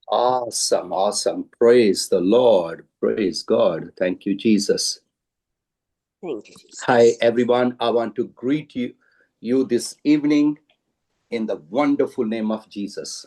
Awesome, awesome. Praise the Lord. Praise God. Thank you, Jesus. Thank you, Jesus. Hi, everyone. I want to greet you this evening in the wonderful name of Jesus.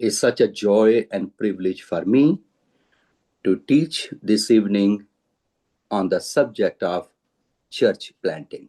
It's such a joy and privilege for me to teach this evening on the subject of church planting.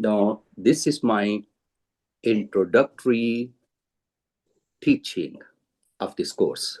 Now, this is my introductory teaching of this course.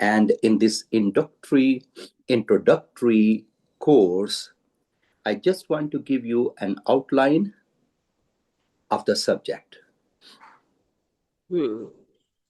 And in this introductory course, I just want to give you an outline of the subject.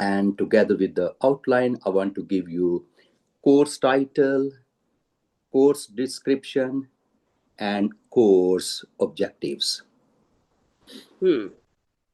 And together with the outline, I want to give you course title, course description, and course objectives.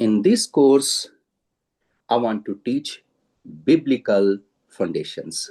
In this course, I want to teach biblical foundations.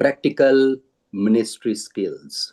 Practical ministry skills.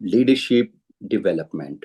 Leadership development.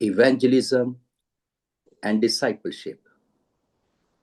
Evangelism and discipleship.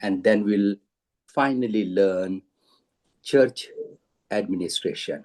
And then we'll finally learn church administration.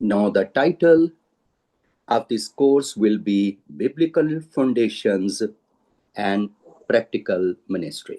Now, the title of this course will be Biblical Foundations and Practical Ministry.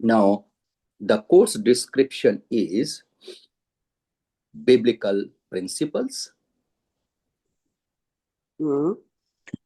Now, the course description is biblical principles,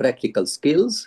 practical skills,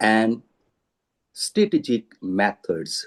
and strategic methods.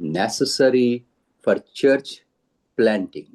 Necessary for church planting.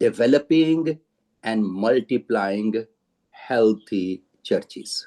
Developing and multiplying healthy churches.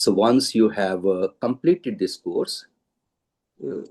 So once you have completed this course,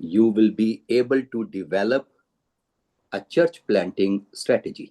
you will be able to develop a church planting strategy.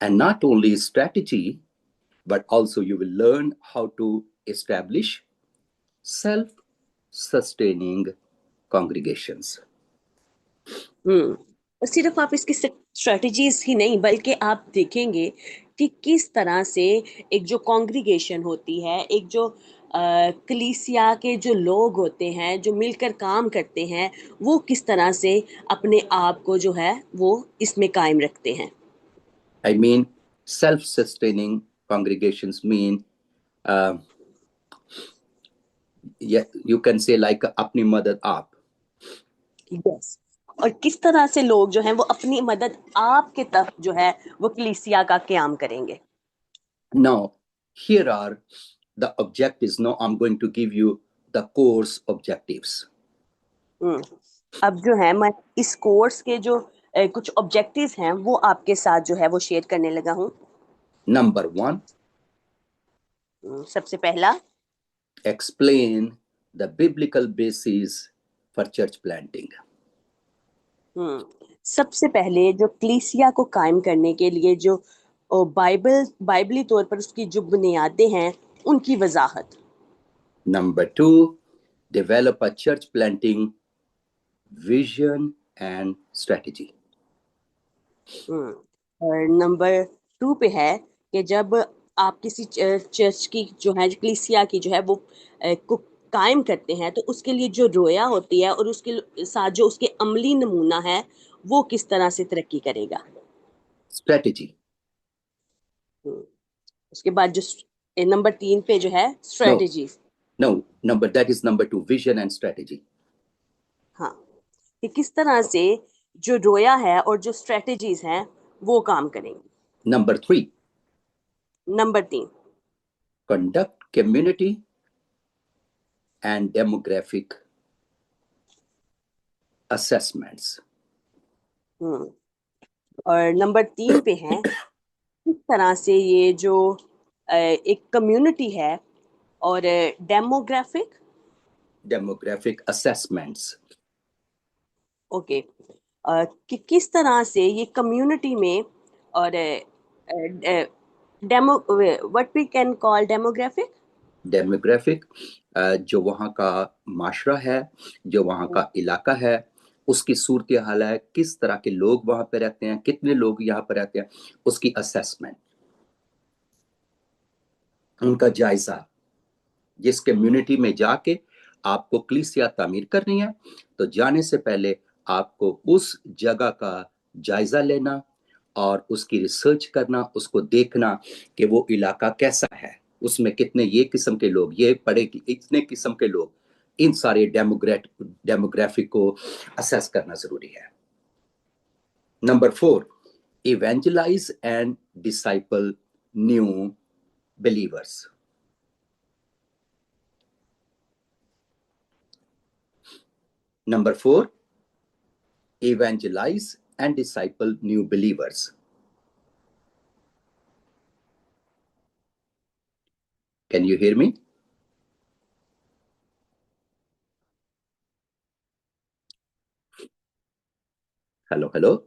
And not only strategy, but also you will learn how to establish self-sustaining congregations. اور صرف آپ اس کی strategies he نہیں بلکہ آپ دیکھیں گے کہ کس طرح سے ایک جو کانگریگیشن ہوتی ہے، ایک جو کلیسیا کے جو لوگ ہوتے ہیں جو مل کر کام کرتے ہیں، وہ کس طرح سے اپنے آپ کو جو ہے وہ اس میں قائم رکھتے ہیں. I mean, self-sustaining congregations mean, yeah, you can say like apni madad aap. یس. اور کس طرح سے لوگ جو ہیں وہ اپنی مدد آپ کے تک جو ہے وہ کلیسیا کا قیام کریں گے. Now, here are the objectives. Now, I'm going to give you the course objectives. اب جو ہے میں اس کورس کے جو کچھ آبجیکٹیوز ہیں وہ آپ کے ساتھ جو ہے وہ شیئر کرنے لگا ہوں. Number 1, سب سے پہلا explain the biblical basis for church planting. سب سے پہلے جو کلیسیا کو قائم کرنے کے لیے جو بائبلی طور پر اس کی جو بنیادیں ہیں ان کی وضاحت. Number 2, develop a church planting vision and strategy. اور نمبر 2 پہ ہے کہ جب آپ کسی چرچ کی جو ہے کلیسیا کی جو ہے وہ کو قائم کرتے ہیں تو اس کے لیے جو رویا ہوتی ہے اور اس کے ساتھ جو اس کے عملی نمونہ ہے وہ کس طرح سے ترقی کرے گا. Strategy. اس کے بعد جو نمبر 3 پہ جو ہے strategy. No, that is number 2, vision and strategy. ہاں کہ کس طرح سے جو رویا ہے اور جو اسٹریٹجیز ہیں وہ کام کریں گی. Number 3, number 3 conduct community and demographic assessments. اور نمبر 3 پہ ہیں کس طرح سے یہ جو ایک کمیونٹی ہے اور Demographic assessments. اوکے کہ کس طرح سے یہ کمیونٹی میں اور what we can call Demographic, جو وہاں کا معاشرہ ہے، جو وہاں کا علاقہ ہے، اس کی صورتحال ہے، کس طرح کے لوگ وہاں پہ رہتے ہیں، کتنے لوگ یہاں پہ رہتے ہیں، اس کی اسیسمنٹ، ان کا جائزہ. جس کمیونٹی میں جا کے آپ کو کلیسیا تعمیر کرنی ہے تو جانے سے پہلے آپ کو اس جگہ کا جائزہ لینا اور اس کی ریسرچ کرنا، اس کو دیکھنا کہ وہ علاقہ کیسا ہے، اس میں کتنے یہ قسم کے لوگ، یہ پڑھے اتنے قسم کے لوگ، ان سارے ڈیموگرافک کو اسیس کرنا ضروری ہے. Number 4، evangelize and disciple new believers. Number 4, evangelize and disciple new believers. Can you hear me? Hello, hello.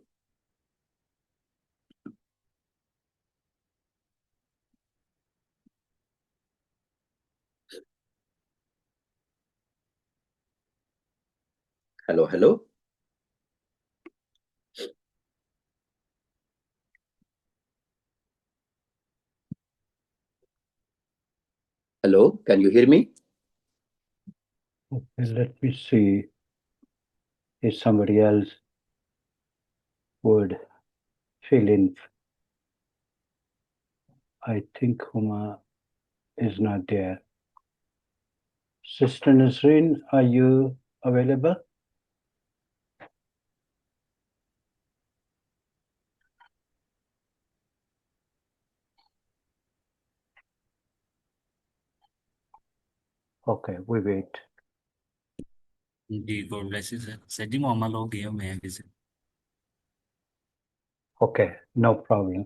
Hello, hello. Hello, can you hear me? Okay, let me see if somebody else would fill in. I think Huma is not there. Sister Nasreen, are you available? Okay, we wait. جی God bless you sir. Sir جی محمد ہو گیا میں ابھی سے. Okay, no problem.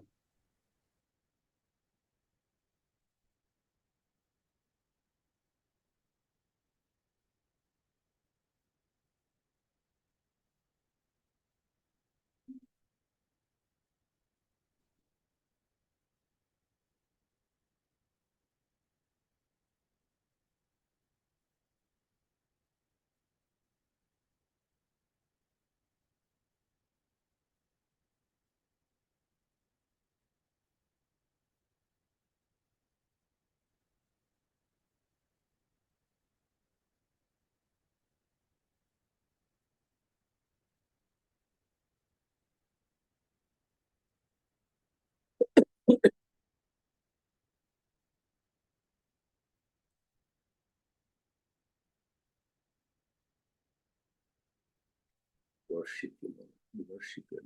worship you, Lord. We worship you.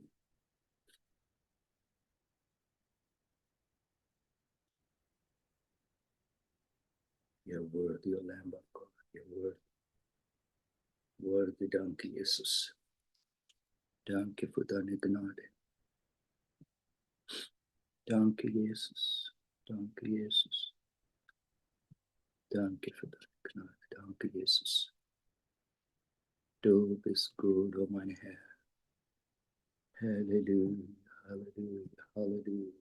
You're worthy, O Lamb of God. You're worthy. Worthy, danke, Jesus. Danke für deine Gnade. Danke, Jesus. Danke, Jesus. Danke für deine Gnade. Danke, Jesus. Du bist gut, oh mein Herr. Halleluja, Halleluja, Halleluja.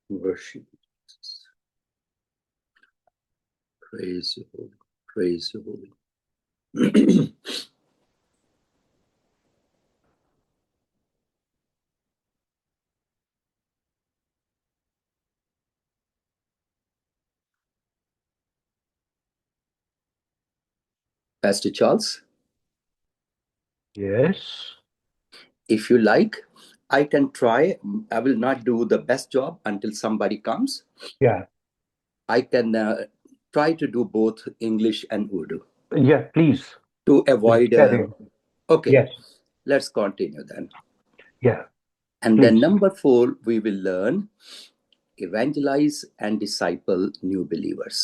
Worship you, Jesus. Praise you, Holy. Praise you, Holy. Pastor Charles, Yes. if you like, I can try. I will not do the best job until somebody comes. Yeah. I can try to do both English and Urdu Yeah, please. to Please avoid. carry. Okay, Yes. let's continue then. Yeah. And then Please. number 4, we will learn evangelize and disciple new believers.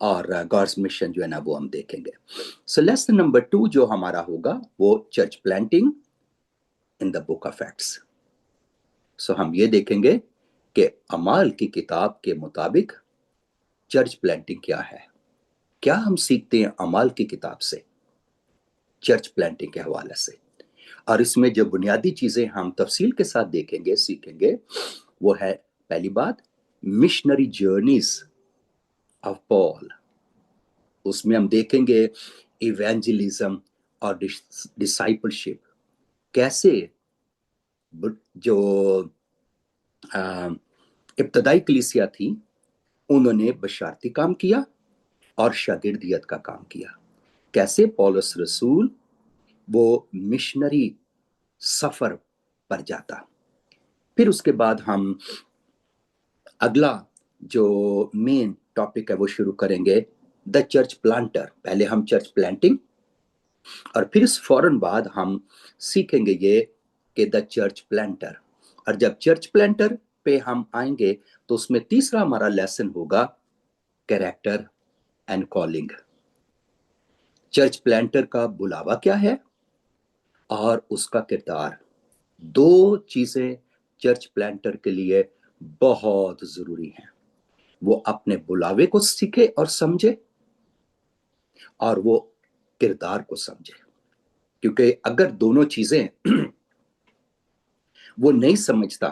اور gods mission جو ہے نا وہ ہم دیکھیں گے. سو lesson number 2 جو ہمارا ہوگا وہ church planting in the book of Acts. So ہم یہ دیکھیں گے کہ اعمال کی کتاب کے مطابق چرچ پلانٹنگ کیا ہے. کیا ہم سیکھتے ہیں اعمال کی کتاب سے چرچ پلانٹنگ کے حوالے سے. اور اس میں جو بنیادی چیزیں ہم تفصیل کے ساتھ دیکھیں گے سیکھیں گے وہ ہے پہلی بات مشنری جرنیز آف پال. اس میں ہم دیکھیں گے ایوانجلزم اور ڈسائپلشپ کیسے جو ابتدائی کلیسیا تھی انہوں نے بشارتی کام کیا اور شاگردیت کا کام کیا. کیسے پولس رسول وہ مشنری سفر پر جاتا. پھر اس کے بعد ہم اگلا جو مین ٹاپک ہے وہ شروع کریں گے دا چرچ پلانٹر. پہلے ہم چرچ پلانٹنگ اور پھر اس فوراً بعد ہم سیکھیں گے یہ کہ دا چرچ پلانٹر. اور جب چرچ پلانٹر پہ ہم آئیں گے تو اس میں تیسرا ہمارا لیسن ہوگا character and calling. Church planter کا بلاوا کیا ہے اور اس کا کردار. 2 چیزیں چرچ پلانٹر کے لیے بہت ضروری ہیں. وہ اپنے بلاوے کو سیکھے اور سمجھے اور وہ کردار کو سمجھے. کیونکہ اگر دونوں چیزیں وہ نہیں سمجھتا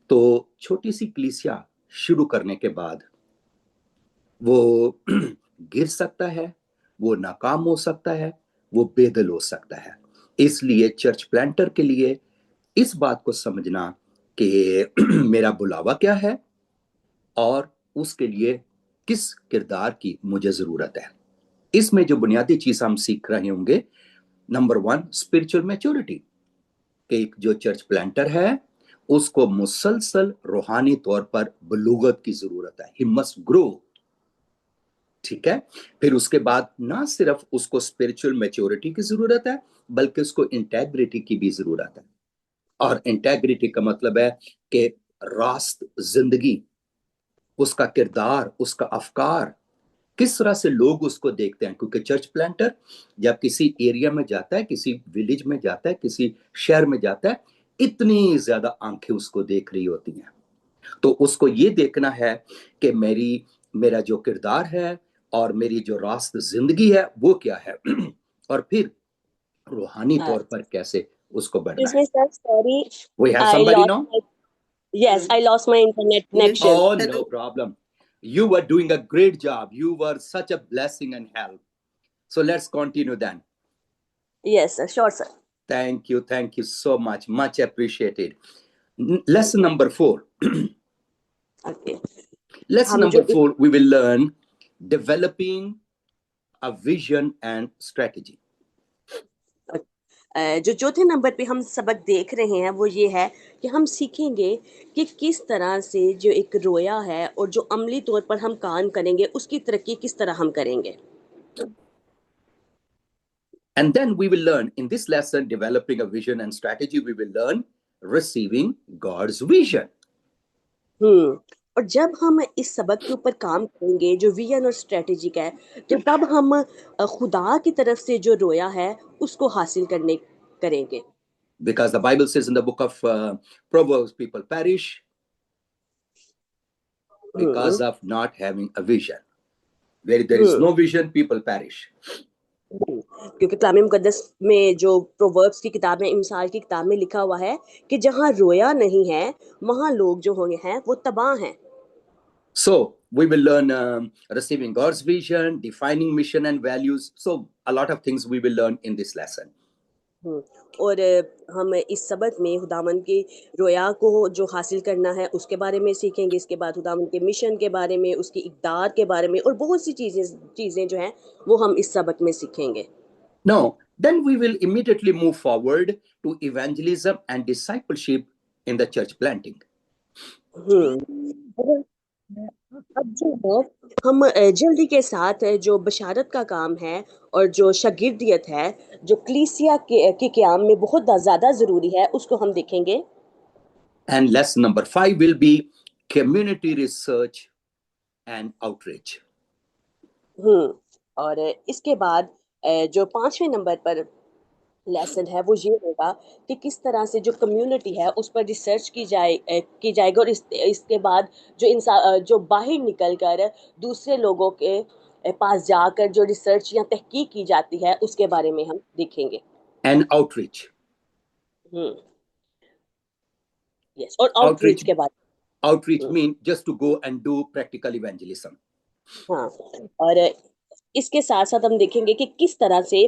تو چھوٹی سی کلیسیا شروع کرنے کے بعد وہ گر سکتا ہے, وہ ناکام ہو سکتا ہے, وہ بے دل ہو سکتا ہے. اس لیے چرچ پلانٹر کے لیے اس بات کو سمجھنا کہ میرا بلاوا کیا ہے اور اس کے لیے کس کردار کی مجھے ضرورت ہے. اس میں جو بنیادی چیز ہم سیکھ رہے ہوں گے نمبر 1 اسپرچل میچورٹی کہ جو چرچ پلانٹر ہے اس کو مسلسل روحانی طور پر بلوغت کی ضرورت ہے. ہی مسٹ گرو. ٹھیک ہے. پھر اس کے بعد نہ صرف اس کو اسپرچل میچورٹی کی ضرورت ہے بلکہ اس کو انٹیگریٹی کی بھی ضرورت ہے. اور انٹیگریٹی کا مطلب ہے کہ راست زندگی, اس کا کردار, اس کا افکار, کس طرح سے لوگ اس کو دیکھتے ہیں. کیونکہ چرچ پلانٹر جب کسی ایریا میں جاتا ہے, کسی ولیج میں جاتا ہے, کسی شہر میں جاتا ہے, اتنی زیادہ آنکھیں اس کو دیکھ رہی ہوتی ہیں. تو اس کو یہ دیکھنا ہے کہ میرا جو کردار ہے اور میری جو راست زندگی ہے وہ کیا ہے اور پھر روحانی طور پر کیسے اس کو بڑھنا ہے. Sorry, We have I somebody lost now? yes, I lost my internet connection. Oh, no problem. You were doing a great job. You were such a blessing and help. So let's continue then. Yes, sir. Sure, sir. Thank you so much. Much appreciated. Lesson number 4. Okay. Lesson number 4, we will learn developing a vision and strategy. جو چوتھے number پہ ہم سبق دیکھ رہے ہیں وہ یہ ہے کہ ہم سیکھیں گے کہ کس طرح سے جو ایک رویا ہے اور جو عملی طور پر ہم کام کریں گے اس کی ترقی کس طرح ہم کریں گے. And then we will learn in this lesson developing a vision and strategy, we will learn receiving God's vision. اور جب ہم اس سبق کے اوپر کام کریں گے جو ویژن اور اسٹریٹجی کا ہے تو تب ہم خدا کی طرف سے جو رویا ہے اس کو حاصل کریں گے. Because the Bible says in the book of Proverbs, people perish because of not having a vision. Where there is no vision, people perish. کیونکہ کلام مقدس میں جو پرووربس کی کتاب میں امثال کی کتاب میں لکھا ہوا ہے کہ جہاں رویا نہیں ہے وہاں لوگ جو ہیں وہ تباہ ہیں. So we will learn receiving God's vision, defining mission and values. So a lot of things we will learn in this lesson. اور ہم اس سبق میں خداوند کی رویا کو جو حاصل کرنا ہے اس کے بارے میں سیکھیں گے. اس کے بعد خداوند کے مشن کے بارے میں, اس کی اقدار کے بارے میں اور بہت سی چیزیں جو ہیں وہ ہم اس سبق میں سیکھیں گے. Now, then we will immediately move forward to evangelism and discipleship in the church planting. اب جو ہے ہم جلدی کے ساتھ جو بشارت کا کام ہے اور جو شاگردیت ہے جو کلیسیا کے قیام میں بہت زیادہ ضروری ہے اس کو ہم دیکھیں گے. And lesson number 5 will be community research and outreach. اور اس کے بعد جو 5ویں نمبر پر لیسن ہے وہ یہ ہوگا کہ کس طرح سے جو کمیونٹی ہے اس پر ریسرچ کی جائے گی، اور اس کے بعد جو انسان جو باہر نکل کر دوسرے لوگوں کے پاس جا کر جو ریسرچ یا تحقیق کی جاتی ہے اس کے بارے میں ہم دیکھیں گے. And outreach. یس، اور آؤٹ ریچ کے بارے Outreach means just to go and do practical evangelism. ہاں، اور اس کے ساتھ ساتھ ہم دیکھیں گے کہ کس طرح سے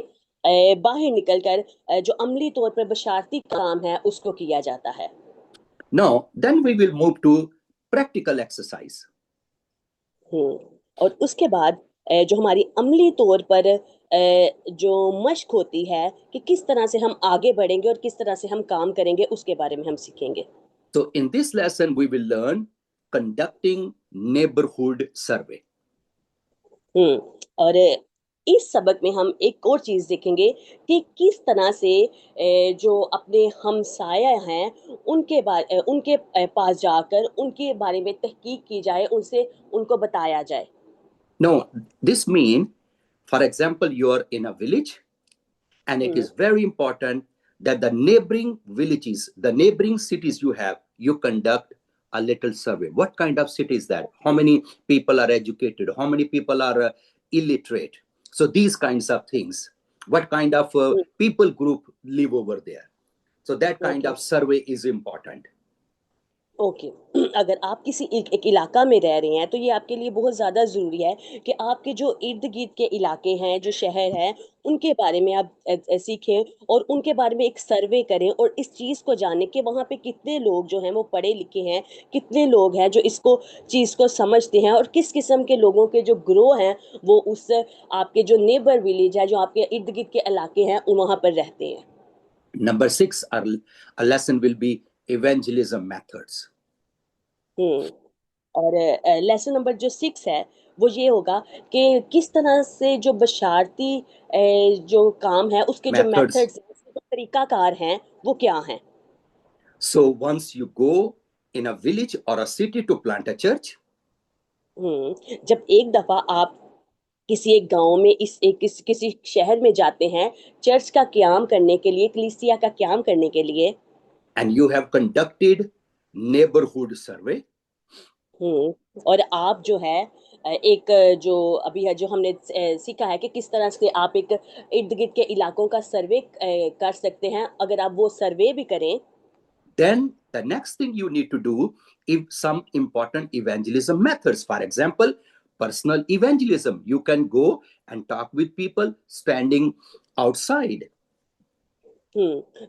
باہر نکل کر جو عملی طور پر بشارتی کام ہے اس کو کیا جاتا ہے. Now, then we will move to practical exercise. اور اس کے بعد جو ہماری عملی طور پر جو مشق ہوتی ہے کہ کس طرح سے ہم آگے بڑھیں گے اور کس طرح سے ہم کام کریں گے اس کے بارے میں ہم سیکھیں گے. So in this lesson, we will learn conducting neighborhood survey. اور اس سبق میں ہم ایک اور چیز دیکھیں گے کہ کس طرح سے جو اپنے ہمسایہ ہیں ان کے پاس جا کر ان کے بارے میں تحقیق کی جائے، ان کو بتایا جائے. Now, this means, for example, you are in a village, and it is very important that the neighboring villages, the neighboring cities you conduct a little survey. What kind of city is that? How many people are educated? How many people are illiterate? So these kinds of things. What kind of people group live over there? So that kind of survey is important. Okay, اگر آپ کسی ایک علاقہ میں رہ رہے ہیں تو یہ آپ کے لیے بہت زیادہ ضروری ہے کہ آپ کے جو ارد گرد کے علاقے ہیں، جو شہر ہیں، ان کے بارے میں آپ سیکھیں اور ان کے بارے میں ایک سروے کریں اور اس چیز کو جانیں کہ وہاں پہ کتنے لوگ جو ہیں وہ پڑھے لکھے ہیں، کتنے لوگ ہیں جو اس چیز کو سمجھتے ہیں، اور کس قسم کے لوگوں کے جو گروہ ہیں وہ اس آپ کے جو نیبر ولیج ہے، جو آپ کے ارد گرد کے علاقے ہیں وہاں پر رہتے ہیں. Number 6, our lesson will be evangelism methods. اور لیسن نمبر جو 6 ہے وہ یہ ہوگا کہ کس طرح سے جو بشارتی جو کام ہے اس کے جو میتھڈز طریقہ کار ہیں وہ کیا ہیں. So once you go in a village or a city to plant a church, جب ایک دفعہ آپ کسی ایک گاؤں میں کسی شہر میں جاتے ہیں چرچ کا قیام کرنے کے لیے، کلیسیا کا قیام کرنے کے لیے، and you have conducted neighborhood survey, اور آپ جو ہے ایک جو ابھی ہے جو ہم نے سیکھا ہے کہ کس طرح سے آپ ایک ارد گرد کے علاقوں کا سروے کر سکتے ہیں، اگر آپ وہ سروے بھی کریں then the next thing you need to do is some important evangelism methods. For example, personal evangelism. You can go and talk with people standing outside.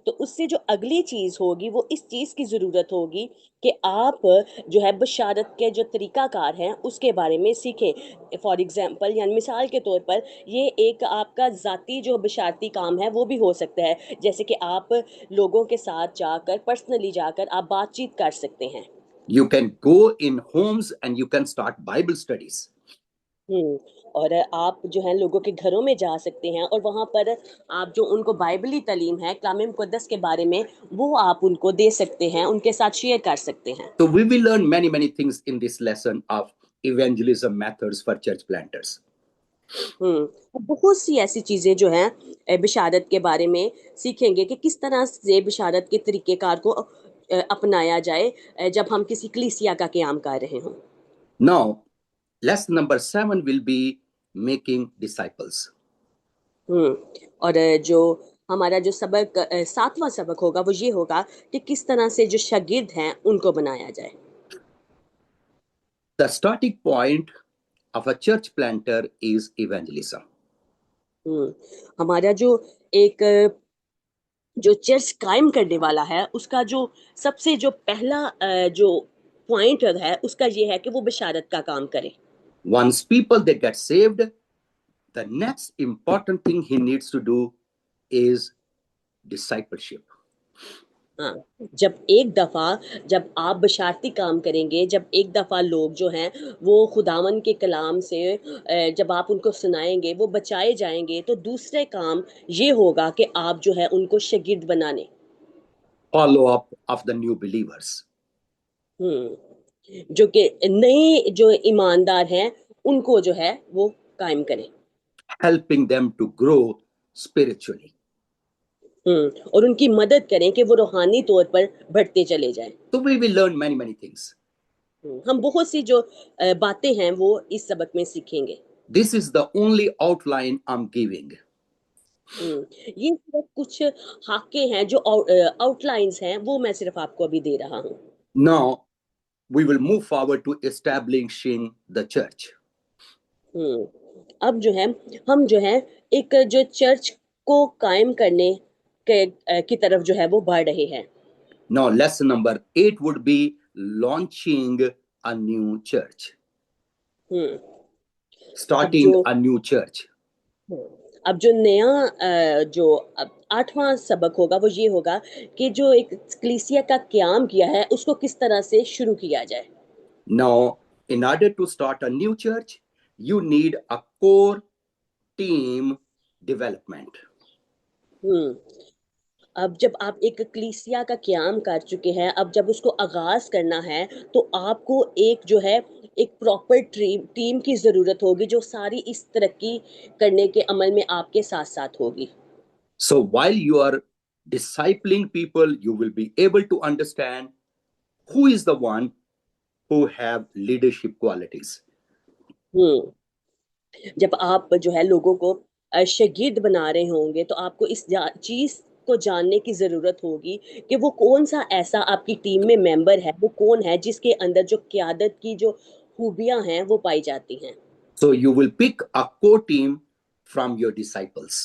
تو اس سے جو اگلی چیز ہوگی وہ اس چیز کی ضرورت ہوگی کہ آپ جو ہے بشارت کے جو طریقہ کار ہیں اس کے بارے میں سیکھیں. فار ایگزامپل، یعنی مثال کے طور پر یہ ایک آپ کا ذاتی جو بشارتی کام ہے وہ بھی ہو سکتا ہے، جیسے کہ آپ لوگوں کے ساتھ جا کر پرسنلی جا کر آپ بات چیت کر سکتے ہیں. You can go in homes and you can start Bible studies. اور آپ جو ہیں لوگوں کے گھروں میں جا سکتے ہیں اور وہاں پر آپ جو ان کو بائبلی تعلیم ہے کلام مقدس کے بارے میں وہ آپ ان کو دے سکتے ہیں، ان کے ساتھ شیئر کر سکتے ہیں. So we will learn many things in this lesson of evangelism methods for church planters. بہت سی ایسی چیزیں جو ہیں بشارت کے بارے میں سیکھیں گے کہ کس طرح سے بشارت کے طریقہ کار کو اپنایا جائے جب ہم کسی کلیسیا کا قیام کر رہے ہوں. Now, lesson number 7 will be making disciples. اور جو ہمارا جو سبق 7واں سبق ہوگا وہ یہ ہوگا کہ کس طرح سے جو شاگرد ہیں ان کو بنایا جائے. The starting point of a church planter is evangelism. ہمارا جو ایک جو چرچ قائم کرنے والا ہے اس کا جو سب سے جو پہلا جو پوائنٹ ہے اس کا یہ ہے کہ وہ بشارت کا کام کرے. Once people they get saved, the next important thing he needs to do is discipleship. جب ایک دفعہ جب آپ بشارتی کام کریں گے، جب ایک دفعہ لوگ جو ہیں وہ خداوند کے کلام سے جب آپ ان کو سنائیں گے وہ بچائے جائیں گے، تو دوسرے کام یہ ہوگا کہ آپ جو ہے ان کو شاگرد بنانے. Follow up of the new believers. جو کہ نئے جو ایماندار ہیں ان کو جو ہے وہ قائم کریں. helping them to grow spiritually. اور ان کی مدد کریں کہ وہ روحانی طور پر بڑھتے چلے جائیں. So we will learn many things. ہم بہت سی جو باتیں ہیں وہ اس سبق میں سیکھیں گے. This is the only outline I'm giving. یہ صرف کچھ خاکے ہیں جو آؤٹ لائنز ہیں وہ میں صرف آپ کو ابھی دے رہا ہوں. Now we will move forward to establishing the church. اب جو ہے ہم جو ہے ایک جو چرچ کو قائم کرنے کی طرف جو ہے وہ بڑھ رہے ہیں. Now lesson number 8 would be launching a new church. Starting a new church. اب جو نیا جو 8واں سبق ہوگا وہ یہ ہوگا کہ جو ایک کلیسیا کا قیام کیا ہے اس کو کس طرح سے شروع کیا جائے. Now in order to start a new church, you need a core team development. اب جب آپ ایک کلیسیا کا قیام کر چکے ہیں، اب جب اس کو آغاز کرنا ہے تو آپ کو ایک جو ہے ایک پراپر ٹیم کی ضرورت ہوگی جو ساری اس ترقی کرنے کے عمل میں آپ کے ساتھ ساتھ ہوگی. So while you are discipling people, you will be able to understand who is the one who have leadership qualities. جب آپ جو ہے لوگوں کو شاگرد بنا رہے ہوں گے تو آپ کو اس چیز کو جاننے کی ضرورت ہوگی کہ وہ کون سا ایسا آپ کی ٹیم میں ممبر ہے، وہ کون ہے جس کے اندر جو قیادت کی جو خوبیاں ہیں وہ پائی جاتی ہیں. So you will pick a core team from your disciples.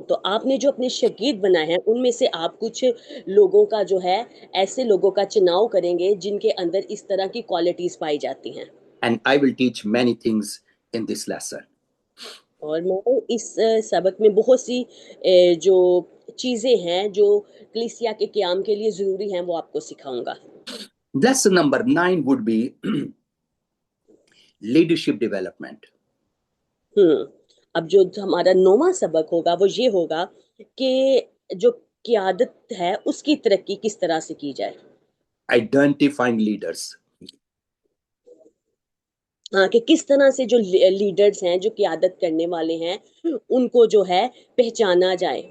تو آپ نے جو اپنے شاگرد بنائے ہیں ان میں سے آپ کچھ لوگوں کا جو ہے ایسے لوگوں کا چناؤ کریں گے جن کے اندر اس طرح کی کوالٹیز پائی جاتی ہیں. And I will teach many things in this lesson. اور میں اس سبق میں بہت سی جو چیزیں ہیں جو کلیسیا کے قیام کے لیے ضروری ہیں وہ آپ کو سکھاؤں گا. Lesson number 9 would be leadership development. اب جو ہمارا 9واں سبق ہوگا وہ یہ ہوگا کہ جو قیادت ہے اس کی ترقی کس طرح سے کی جائے. Identifying leaders. کہ کس طرح سے جو لیڈرز ہیں جو قیادت کرنے والے ہیں ان کو جو ہے پہچانا جائے.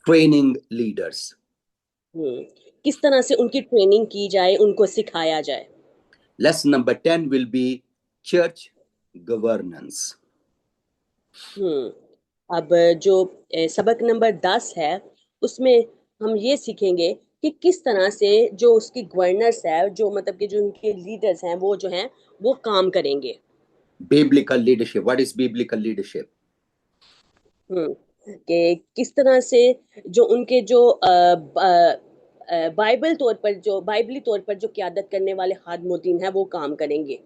Training leaders. کس طرح سے ان کی ٹریننگ کی جائے، ان کو سکھایا جائے. Lesson number 10 will be church governance. اب جو سبق نمبر 10 ہے اس میں ہم یہ سیکھیں گے کہ کس طرح سے جو اس کی گورنرز ہے جو مطلب کہ جو ان کے لیڈرز ہیں وہ جو ہیں وہ کام کریں گے. Biblical leadership. What is biblical leadership? کہ کس طرح سے جو ان کے جو بائبلی طور پر جو قیادت کرنے والے خادمین ہیں وہ کام کریں گے.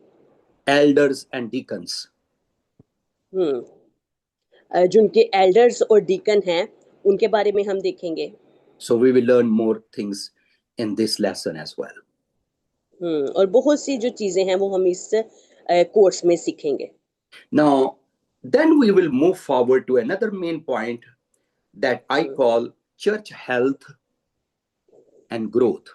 Elders and deacons. جو ان کے ایلڈرز اور ڈیکن ہیں ان کے بارے میں ہم دیکھیں گے. So we will learn more things in this lesson as well. اور بہت سی جو چیزیں ہیں وہ ہم اس کورس میں سیکھیں گے. Now, then we will move forward to another main point that I call church health and growth.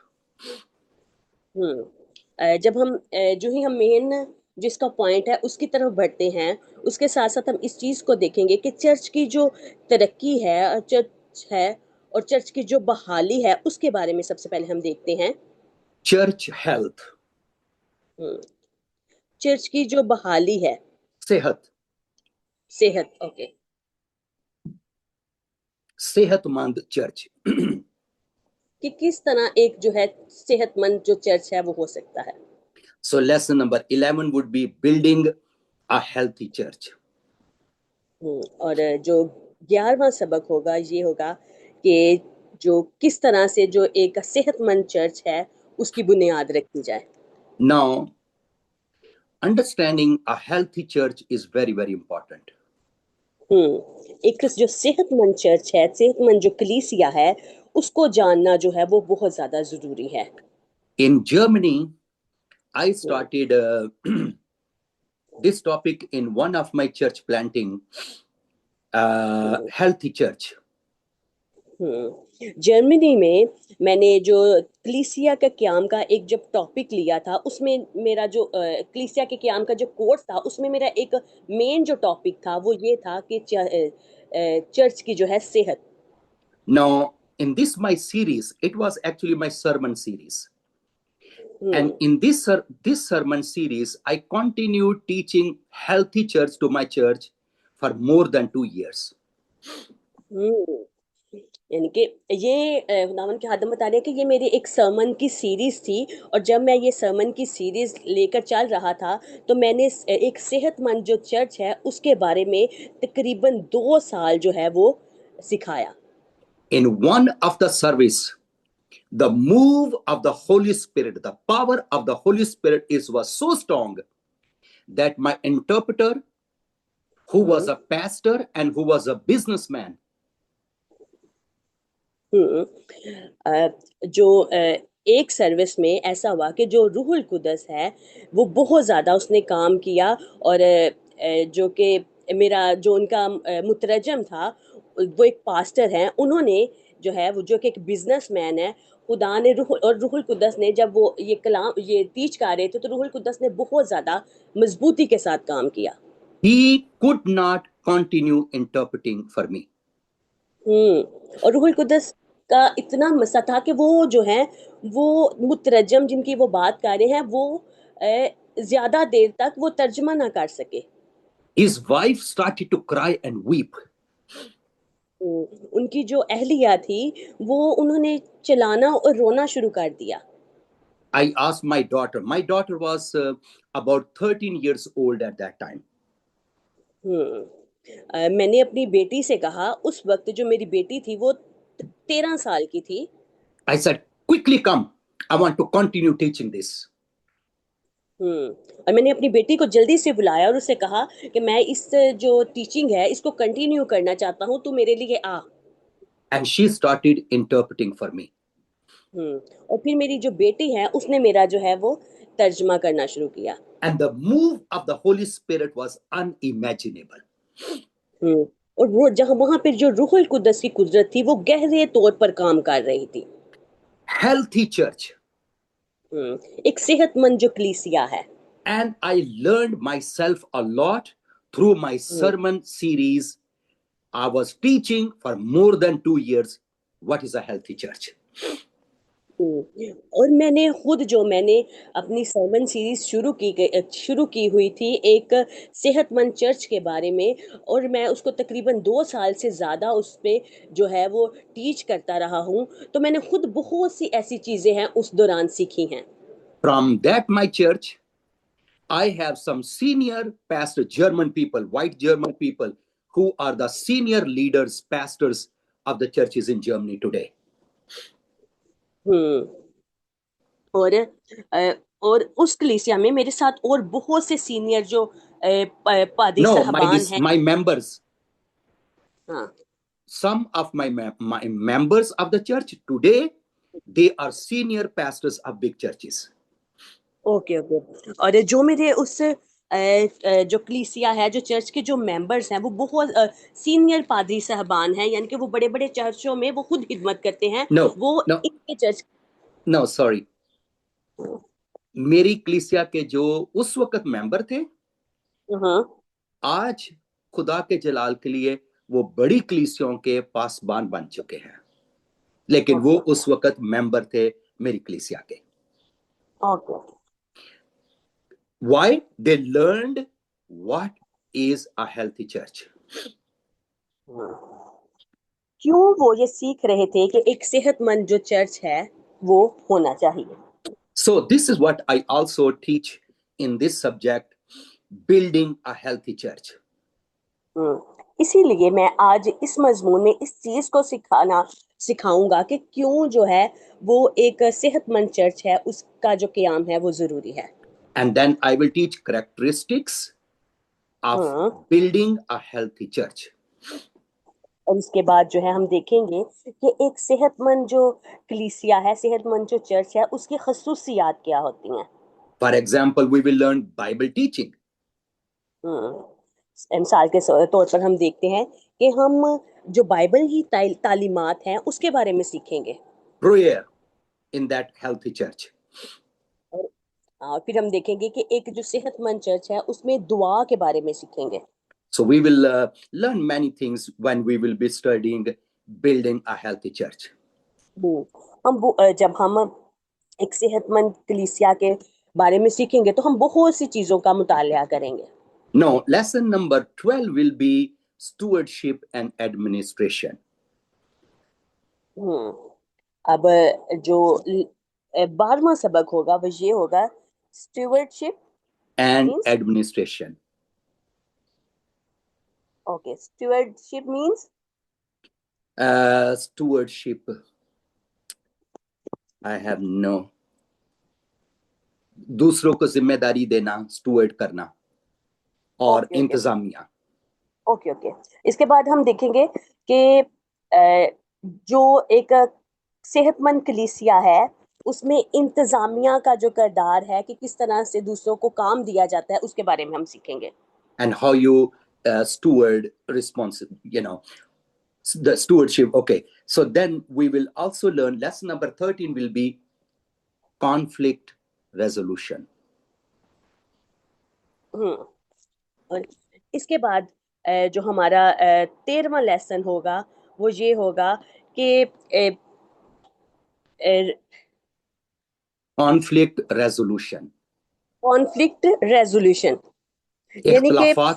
جب ہم جو ہی ہم مین جس کا پوائنٹ ہے اس کی طرف بڑھتے ہیں اس کے ساتھ ساتھ ہم اس چیز کو دیکھیں گے کہ چرچ کی جو ترقی ہے چرچ ہے اور چرچ کی جو بحالی ہے اس کے بارے میں سب سے پہلے ہم دیکھتے ہیں. Church health. چرچ کی جو بحالی ہے. صحت. اوکے. صحت مند چرچ. کہ کس طرح ایک جو ہے صحت مند جو چرچ ہے وہ ہو سکتا ہے. So lesson number 11 would be building a healthy church. اور جو 11واں سبق ہوگا یہ ہوگا کہ جو کس طرح سے جو ایک صحت مند چرچ ہے اس کی بنیاد رکھی جائے. Now, understanding a healthy church is very important. ایک جو صحت مند چرچ ہے، صحت مند جو کلیسیا ہے اس کو جاننا جو ہے وہ بہت زیادہ ضروری ہے. In Germany, I started this topic in one of my church planting, healthy church. Germany میں میں نے جو کلیسیا کا قیام کا ایک جب ٹاپک لیا تھا، اس میں میرا جو کلیسیا کے قیام کا جو کورس تھا، اس میں میرا ایک مین جو ٹاپک تھا وہ یہ تھا کہ چرچ کی جو ہے صحت. Now, in this my series, it was actually my sermon series. And in this sermon series, I continued teaching healthy church to my church for more than 2 years. یعنی کہ یہ خداوند کے خادم بتا رہے ہیں کہ یہ میری ایک سرمن کی سیریز تھی، اور جب میں یہ سرمن کی سیریز لے کر چل رہا تھا تو میں نے ایک صحت مند جو چرچ ہے اس کے بارے میں تقریباً 2 سال جو ہے وہ سکھایا. In one of the service, the move of the Holy Spirit, the power of the Holy Spirit was so strong that my interpreter, who was a pastor and who was a businessman, جو ایک service میں ایسا ہوا کہ جو روح القدس ہے وہ بہت زیادہ اس نے کام کیا، اور جو کہ میرا جو ان کا مترجم تھا وہ ایک پاسٹر ہیں، انہوں نے جو ہے وہ جو کہ ایک بزنس مین ہے، خدا نے روح القدس نے جب وہ یہ کلام یہ ٹیچ کر رہے تھے تو روح القدس نے بہت زیادہ مضبوطی کے ساتھ کام کیا. he could not continue interpreting for me. اور روح القدس کا اتنا مسا تھا کہ وہ جو ہیں وہ مترجم جن کی وہ بات کر رہے ہیں وہ زیادہ دیر تک وہ ترجمہ نہ کر سکے. His wife started to cry and weep. ان کی جو اہلیہ تھی وہ انہوں نے چلانا اور رونا شروع کر دیا. I asked my daughter was about 13 years old at that time. میں نے اپنی بیٹی سے کہا، اس وقت جو میری بیٹی تھی وہ 13 سال کی تھی. I said, quickly come, I want to continue teaching this. اور میں نے اپنی بیٹی کو جلدی سے بلایا اور اسے کہا کہ میں اس جو ٹیچنگ ہے اس کو کنٹینیو کرنا چاہتا ہوں، تو میرے لیے آ. And she started interpreting for me. اور پھر میری جو بیٹی ہے اس نے میرا جو ہے وہ ترجمہ کرنا شروع کیا. And the move of the Holy Spirit was unimaginable. اور وہ جہاں وہاں پہ جو روح القدس کی قدرت تھی وہ گہرے طور پر کام کر رہی تھی. Healthy church. ایک صحت مند جو کلیسیا ہے. And I learned myself a lot through my sermon series. I was teaching for more than 2 years what is a healthy church. اور میں نے خود جو میں نے اپنی سرمن سیریز شروع کی ہوئی تھی ایک صحت مند چرچ کے بارے میں، اور میں اس کو تقریباً 2 سال سے زیادہ اس پہ جو ہے وہ ٹیچ کرتا رہا ہوں، تو میں نے خود بہت سی ایسی چیزیں ہیں اس دوران سیکھی ہیں. From that my church, I have some senior pastor German people, white German people, who are the senior leaders, pastors of the churches in Germany today. اور اس کلیسیا میں میرے ساتھ اور بہت سے سینئر جو پادری صاحبان ہیں. My members. ہاں. Some of my members of the church today, they are senior pastors of big churches. Okay. اور جو میرے اس جو کلیسیا ہے جو چرچ کے جو ممبرز ہیں وہ بہت سینئر پادری صاحبان ہیں، یعنی کہ وہ بڑے بڑے چرچوں میں وہ خود خدمت کرتے ہیں. وہ ان کے چرچ No, sorry. میری کلیسیا کے جو اس وقت ممبر تھے آج خدا کے جلال کے لیے وہ بڑی کلیسیوں کے پاسبان بن چکے ہیں، لیکن وہ اس وقت ممبر تھے میری کلیسیا کے. Why? They learned what is a healthy church. کیوں وہ یہ سیکھ رہے تھے کہ ایک صحت مند جو چرچ ہے وہ ہونا چاہیے. So this is what I also teach in this subject, building a healthy church. اسی لیے میں آج اس مضمون میں اس چیز کو سکھاؤں گا کہ کیوں جو ہے وہ ایک صحت مند چرچ ہے اس کا جو قیام ہے وہ ضروری ہے. And then I will teach characteristics of building a healthy church. اور اس کے بعد جو ہے ہم دیکھیں گے کہ ایک صحت مند جو کلیسیا ہے، صحت مند جو چرچ ہے، اس کی خصوصیات کیا ہوتی ہیں. For example, we will learn Bible teaching. مثال کے طور پر ہم دیکھتے ہیں کہ ہم جو بائبل کی تعلیمات ہیں اس کے بارے میں سیکھیں گے. prayer in that healthy church. اور پھر ہم دیکھیں گے کہ ایک جو صحت مند چرچ ہے اس میں دعا کے بارے میں سیکھیں گے. So we will learn many things when we will be studying building a healthy church. جب ہم ایک صحت مند کلیسیا کے بارے میں سیکھیں گے تو ہم بہت سی چیزوں کا مطالعہ کریں گے. Now, lesson number 12 will be stewardship and administration. اب جو 12واں سبق ہوگا وہ یہ ہوگا stewardship And means administration. okay, stewardship means Stewardship, I have no. دوسروں کو ذمہ داری دینا, steward کرنا, اور Okay. انتظامیہ. اوکے. اس کے بعد ہم دیکھیں گے کہ جو ایک صحت مند کلیسیا ہے اس میں انتظامیہ کا جو کردار ہے کہ کس طرح سے دوسروں کو کام دیا جاتا ہے اس کے بارے میں ہم سیکھیں گے. And how you steward the stewardship. Okay, so then we will also learn lesson number 13 will be conflict resolution. اور اس کے بعد جو ہمارا 13واں لیسن ہوگا وہ یہ ہوگا کہ Conflict resolution. کانفلکٹ ریزولوشن یعنی کہ اختلافات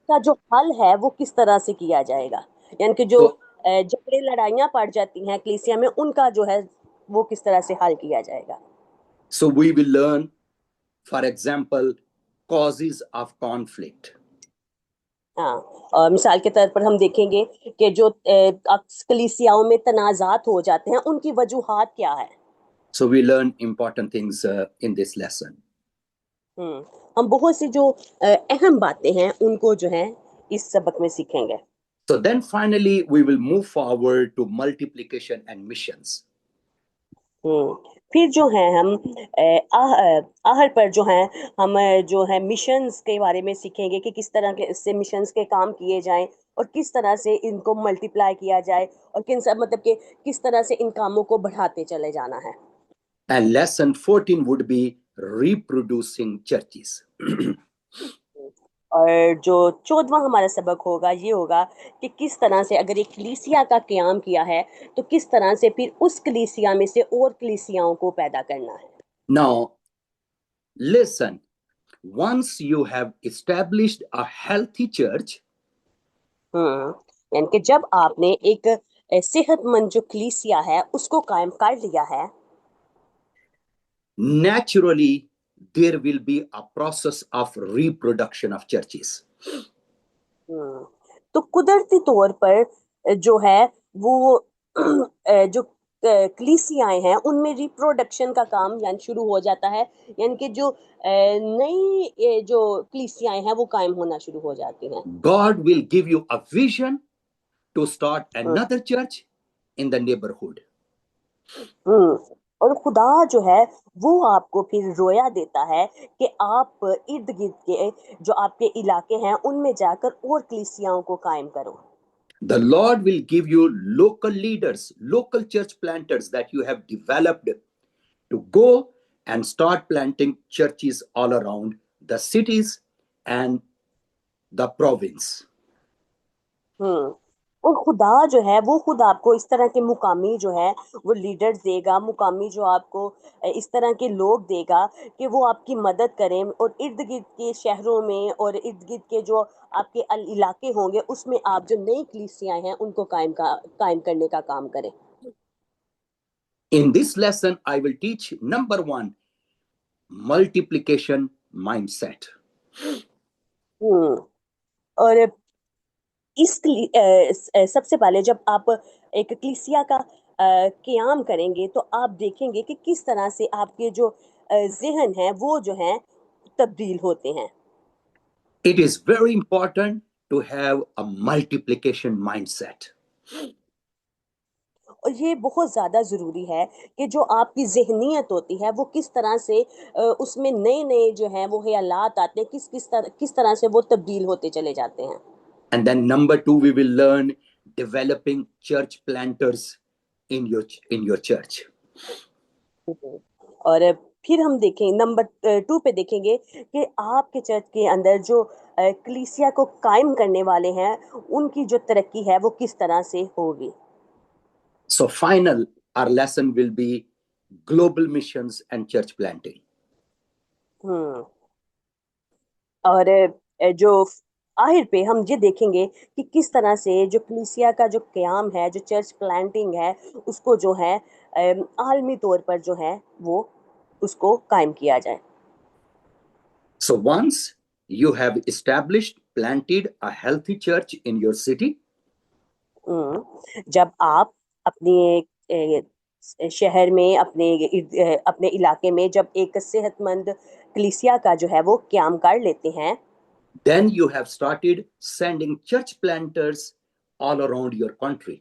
کا جو حل ہے وہ کس طرح سے کیا جائے گا, یعنی کہ جو جھگڑے لڑائیاں پڑ جاتی ہیں کلیسیا میں ان کا جو ہے وہ کس طرح سے حل کیا جائے گا. So we will learn, for example, causes of conflict. مثال کے طور پر ہم دیکھیں گے کہ جو کلیسیاؤں میں تنازعات ہو جاتے ہیں ان کی وجوہات کیا ہے. So we learn important things in this lesson. ہم بہت سی جو اہم باتیں ہیں ان کو جو ہے اس سبق میں سیکھیں گے. So then finally we will move forward to multiplication and missions. پھر جو ہے ہم آخر پر جو ہیں ہم جو ہے مشنز کے بارے میں سیکھیں گے کہ کس طرح کے اس سے مشنز کے کام کیے جائیں اور کس طرح سے ان کو ملٹیپلائی کیا جائے اور مطلب کہ کس طرح سے ان کاموں کو بڑھاتے چلے جانا ہے. And lesson 14 would be reproducing churches. اور جو 14واں ہمارا سبق ہوگا یہ ہوگا کہ کس طرح سے اگر ایک کلیسیا کا قیام کیا ہے تو کس طرح سے پھر اس کلیسیا میں سے اور کلیسیاؤں کو پیدا کرنا ہے. Now, listen, once you have established a healthy church, یعنی کہ جب آپ نے ایک صحت مند جو کلیسیا ہے اس کو قائم کر لیا ہے, naturally there will be a process of reproduction of churches. تو قدرتی طور پر جو ہے وہ جو کلیسیائیں ہیں ان میں ریپروڈکشن کا کام یعنی شروع ہو جاتا ہے, یعنی کہ جو نئی جو کلیسیائیں ہیں وہ قائم ہونا شروع ہو جاتی ہیں. God will give you a vision to start another church in the neighborhood. اور خدا جو ہے وہ آپ کو پھر رویا دیتا ہے کہ آپ ارد گرد کے جو آپ کے علاقے ہیں ان میں جا کر اور کلیسیاؤں کو قائم کرو. The Lord will give you local leaders, local church planters that you have developed to go and start planting churches all around the cities and the province. اور خدا جو ہے وہ خود آپ کو اس طرح کے مقامی جو ہے وہ لیڈرز دے گا, مقامی جو آپ کو اس طرح کے لوگ دے گا کہ وہ آپ کی مدد کریں اور ارد گرد کے شہروں میں اور ارد گرد کے جو آپ کے علاقے ہوں گے اس میں آپ جو نئی کلیسیاں ہیں ان کو قائم کرنے کا کام کریں. In this lesson, I will teach number 1, multiplication mindset. اور سب سے پہلے جب آپ ایک کلیسیا کا قیام کریں گے تو آپ دیکھیں گے کہ کس طرح سے آپ کے جو ذہن ہیں وہ جو ہیں تبدیل ہوتے ہیں. It is very important to have a multiplication mindset. اور یہ بہت زیادہ ضروری ہے کہ جو آپ کی ذہنیت ہوتی ہے وہ کس طرح سے اس میں نئے جو ہیں وہ خیالات آتے ہیں کس طرح سے وہ تبدیل ہوتے چلے جاتے ہیں. And then number 2, we will learn developing church planters in your church. اور پھر ہم دیکھیں نمبر 2 پہ دیکھیں گے کہ آپ کے چرچ کے اندر جو کلیسیا کو قائم کرنے والے ہیں ان کی جو ترقی ہے وہ کس طرح سے ہوگی. So final, our lesson will be global missions and church planting. اور جو آخر پہ ہم یہ دیکھیں گے کہ کس طرح سے جو کلیسیا کا جو قیام ہے, جو چرچ پلانٹنگ ہے, اس کو جو ہے عالمی طور پر جو ہے وہ اس کو قائم کیا جائے. So once you have established, planted a healthy church in your city, جب آپ اپنے شہر میں اپنے علاقے میں جب ایک صحت مند کلیسیا کا جو ہے وہ قیام کر لیتے ہیں, then you have started sending church planters all around your country.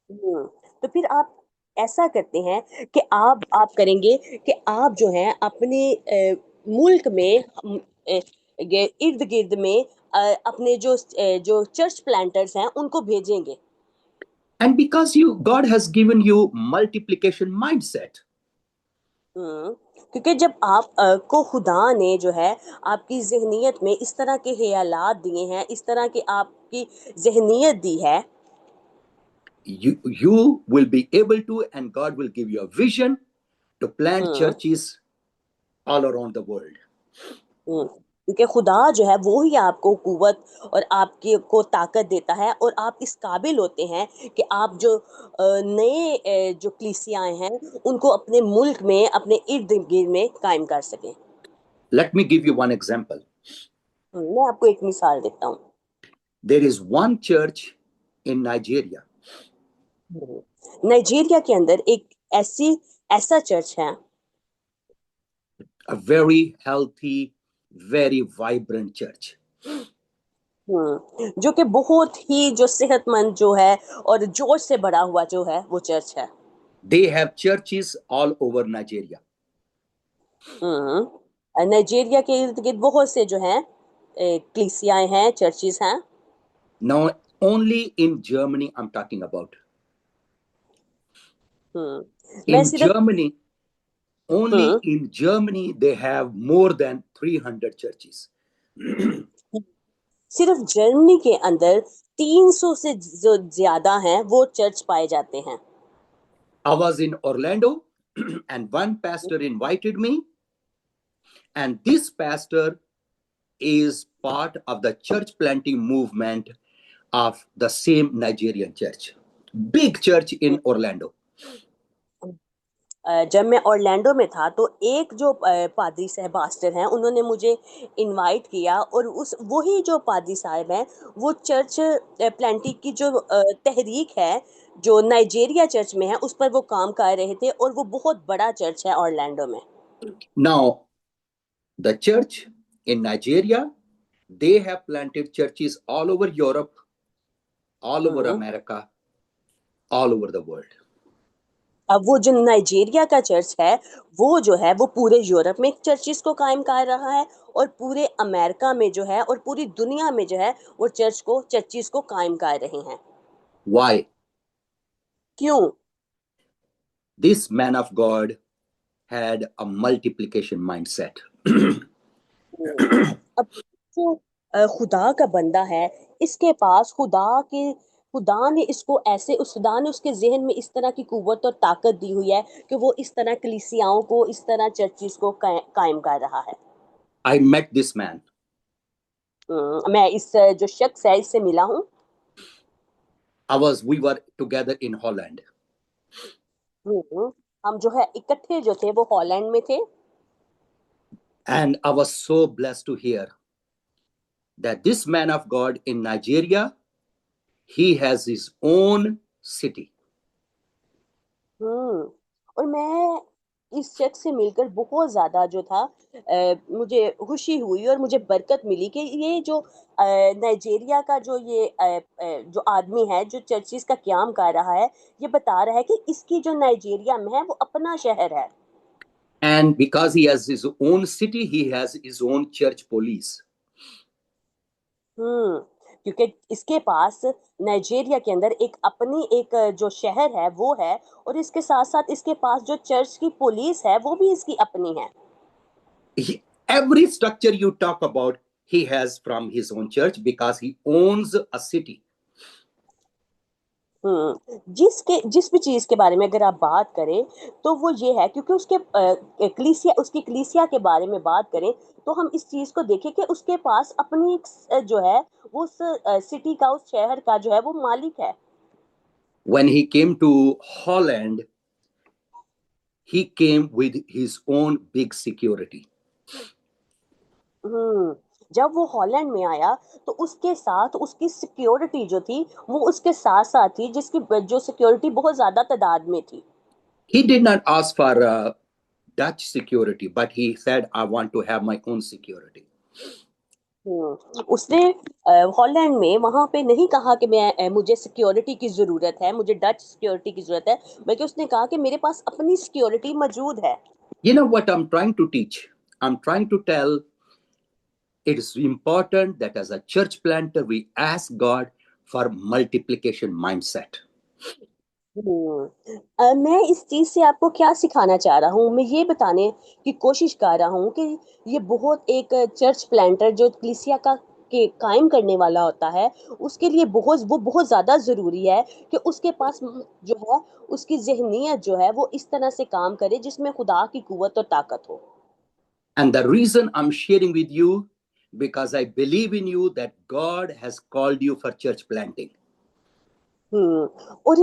تو پھر آپ ایسا کرتے ہیں کہ آپ کریں گے کہ آپ جو ہیں اپنے ملک میں ارد گرد میں اپنے جو چرچ پلانٹرز ہیں ان کو بھیجیں گے. And because God has given you multiplication mindset, کیونکہ جب آپ کو خدا نے جو ہے آپ کی ذہنیت میں اس طرح کے خیالات دیے ہیں, اس طرح کی آپ کی ذہنیت دی ہے, you will be able to, and God will give you a vision to plant churches all around the world. کیونکہ خدا جو ہے وہی آپ کو قوت اور آپ کو طاقت دیتا ہے, اور آپ اس قابل ہوتے ہیں کہ آپ جو نئے جو کلیسیاں ہیں ان کو اپنے ملک میں اپنے ارد گرد میں قائم کر سکیں. Let me give you one example. میں آپ کو ایک مثال دیتا ہوں. There is one church in Nigeria. Nigeria کے اندر ایک ایسا چرچ ہے, A very healthy, very vibrant church. جو کہ بہت ہی جو صحت مند جو ہے اور جوش سے بڑا ہوا جو ہے وہ چرچ ہے. They have churches all over Nigeria. Nigeria کے ارد گرد بہت سے جو ہیں کلیسیاں ہیں, چرچز ہیں. Now only in Germany I'm talking about. In Germany, only in Germany they have more than 300 churches. صرف جرمنی کے اندر 300 سے جو زیادہ ہیں وہ چرچ پائے جاتے ہیں. I was in Orlando and one pastor invited me, and this pastor is part of the church planting movement of the same Nigerian church. Big church in Orlando. جب میں اورلینڈو میں تھا تو ایک جو پادری صاحب پاسٹر ہیں انہوں نے مجھے انوائٹ کیا, اور وہی جو پادری صاحب ہیں وہ چرچ پلانٹنگ کی جو تحریک ہے جو نائجیریا چرچ میں ہے اس پر وہ کام کر رہے تھے, اور وہ بہت بڑا چرچ ہے اورلینڈو میں. Now the church in Nigeria, they have planted churches all over Europe, all over America, all over the world. اب وہ جو نائجیریا کا چرچ ہے وہ جو ہے وہ پورے یورپ میں چرچز کو قائم کر رہا ہے, اور پورے امریکہ میں جو ہے اور پوری دنیا میں جو ہے وہ چرچز کو قائم کر رہے ہیں. Why? کیوں؟ This man of God had a multiplication mindset. اب جو خدا کا بندہ ہے اس کے پاس خدا نے اس کو ایسے خدا نے اس کے ذہن میں اس طرح کی قوت اور طاقت دی ہوئی ہے کہ وہ اس طرح کلیسیاؤں کو, اس طرح چرچز کو قائم کر رہا ہے. I met this man. میں اس جو شخص ہے اس سے ملا ہوں. We were together in Holland. ہم جو ہے اکٹھے جو تھے وہ ہالینڈ میں تھے. And I was so blessed to hear that this man of God in Nigeria, he has his own city. اور میں اس شخص سے مل کر بہت زیادہ جو تھا مجھے خوشی ہوئی اور مجھے برکت ملی کہ یہ جو نائجیریا کا جو آدمی ہے جو چرچز کا قیام کر رہا ہے یہ بتا رہا ہے کہ اس کی جو نائجیریا میں ہے وہ اپنا شہر ہے. And because he has his own city, he has his own church police. کیونکہ اس کے پاس نائجیریا کے اندر ایک اپنی ایک جو شہر ہے وہ ہے، اور اس کے ساتھ ساتھ اس کے پاس جو چرچ کی پولیس ہے وہ بھی اس کی اپنی ہے. Every structure you talk about, he has from his own church because he owns a city. جس بھی چیز کے بارے میں اگر آپ بات کریں تو وہ یہ ہے، کیونکہ اس کے کلیسیا کے بارے میں بات کریں تو ہم اس چیز کو دیکھیں کہ اس کے پاس اپنی ایک جو ہے وہ اس سٹی کا، اس شہر کا جو ہے وہ مالک ہے. When he came to Holland, he came with his own big security. جب وہ ہالینڈ میں آیا تو اس کے ساتھ اس کی سیکیورٹی جو تھی وہ اس کے ساتھ ساتھ تھی، جس کی جو سیکیورٹی بہت زیادہ تعداد میں تھی. He did not ask for Dutch security, but he said, I want to have my own security. اس نے ہالینڈ میں وہاں پہ نہیں کہا کہ مجھے سیکیورٹی کی ضرورت ہے، مجھے ڈچ سیکیورٹی کی ضرورت ہے، بلکہ اس نے کہا کہ میرے پاس اپنی سیکیورٹی موجود ہے. You know what I'm trying to teach? I'm trying to tell it is important that as a church planter, we ask God for multiplication mindset. میں اس چیز سے آپ کو کیا سکھانا چاہ رہا ہوں، میں یہ بتانے کی کوشش کر رہا ہوں کہ یہ بہت ایک چرچ پلانٹر جو کلیسیا کا قائم کرنے والا ہوتا ہے، اس کے لیے وہ بہت زیادہ ضروری ہے کہ اس کے پاس جو ہے اس کی ذہنیت جو ہے وہ اس طرح سے کام کرے جس میں خدا کی قوت اور طاقت ہو. And the reason I'm sharing with you, because I believe in you that God has called you for church planting. اور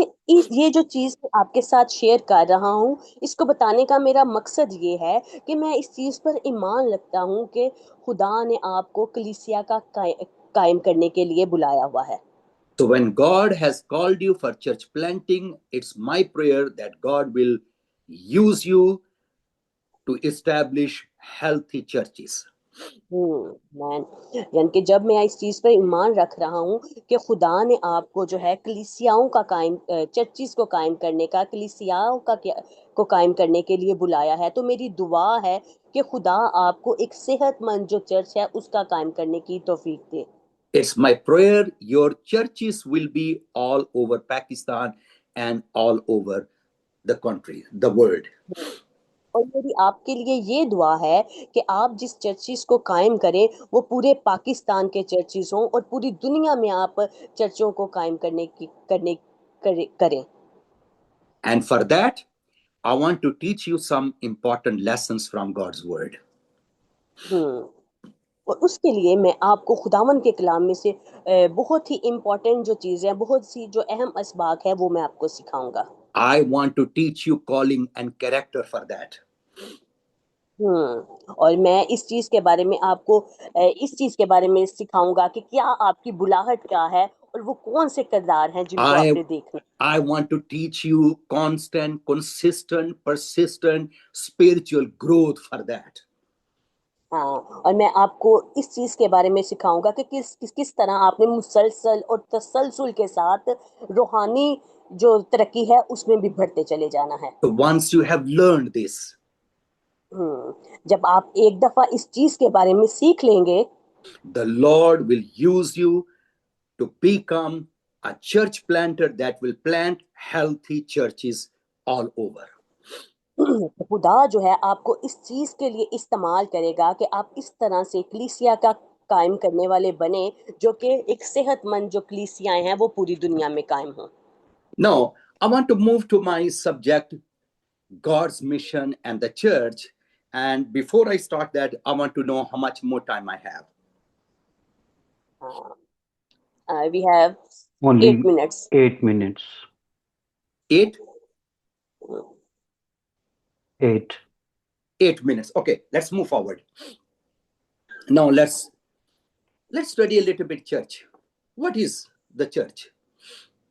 یہ جو چیز آپ کے ساتھ شیئر کر رہا ہوں، اس کو بتانے کا میرا مقصد یہ ہے کہ میں اس چیز پر ایمان رکھتا ہوں کہ خدا نے آپ کو کلیسیا کا قائم کرنے کے لیے بلایا ہوا ہے. So when God has called you for church planting, it's my prayer that God will use you to establish healthy churches. یعنی کہ جب میں اس چیز پر ایمان رکھ رہا ہوں کہ خدا نے آپ کو جو ہے کلیسیاؤں کا چرچز کو قائم کرنے کا، کلیسیاؤں کو قائم کرنے کے لیے بلایا ہے، تو میری دعا ہے کہ خدا آپ کو ایک صحت مند جو چرچ ہے اس کا قائم کرنے کی توفیق دے. It's my prayer your churches will be all over Pakistan and all over the country, the world. اور میری آپ کے لیے یہ دعا ہے کہ آپ جس چرچز کو قائم کریں وہ پورے پاکستان کے چرچز ہوں اور پوری دنیا میں آپ چرچوں کو قائم کریں. And for that, I want to teach you some important lessons from God's word. اور اس کے لیے میں آپ کو خداوند کے کلام میں سے بہت ہی امپورٹنٹ جو چیزیں، بہت سی جو اہم اسباق ہے وہ میں آپ کو سکھاؤں گا. I want to teach you calling and character for that. اور میں اس چیز کے بارے میں آپ کو اس چیز کے بارے میں سکھاؤں گا کہ کیا آپ کی بلاہٹ کیا ہے اور وہ کون سے کردار ہیں جن کو آپ نے دیکھنا. I want to teach you constant, consistent, persistent spiritual growth for that. اور میں آپ کو اس چیز کے بارے میں سکھاؤں گا کہ کس طرح آپ نے مسلسل اور تسلسل کے ساتھ روحانی جو ترقی ہے اس میں بھی بڑھتے چلے جانا ہے. So once you have learned this, جب آپ ایک دفعہ اس چیز کے بارے میں سیکھ لیں گے، the Lord will use you to become a church planter that will plant healthy churches all over. خدا جو ہے آپ کو اس چیز کے لیے استعمال کرے گا کہ آپ اس طرح سے کلیسیا کا قائم کرنے والے بنے جو کہ ایک صحت مند جو کلیسیاں ہیں وہ پوری دنیا میں قائم ہوں. Now, I want to move to my subject, God's mission and the church. And before I start that, I want to know how much more time I have. We have Only 8 minutes. 8 minutes. 8? 8. 8 minutes. Okay, let's move forward. Now let's study a little bit church. What is the church?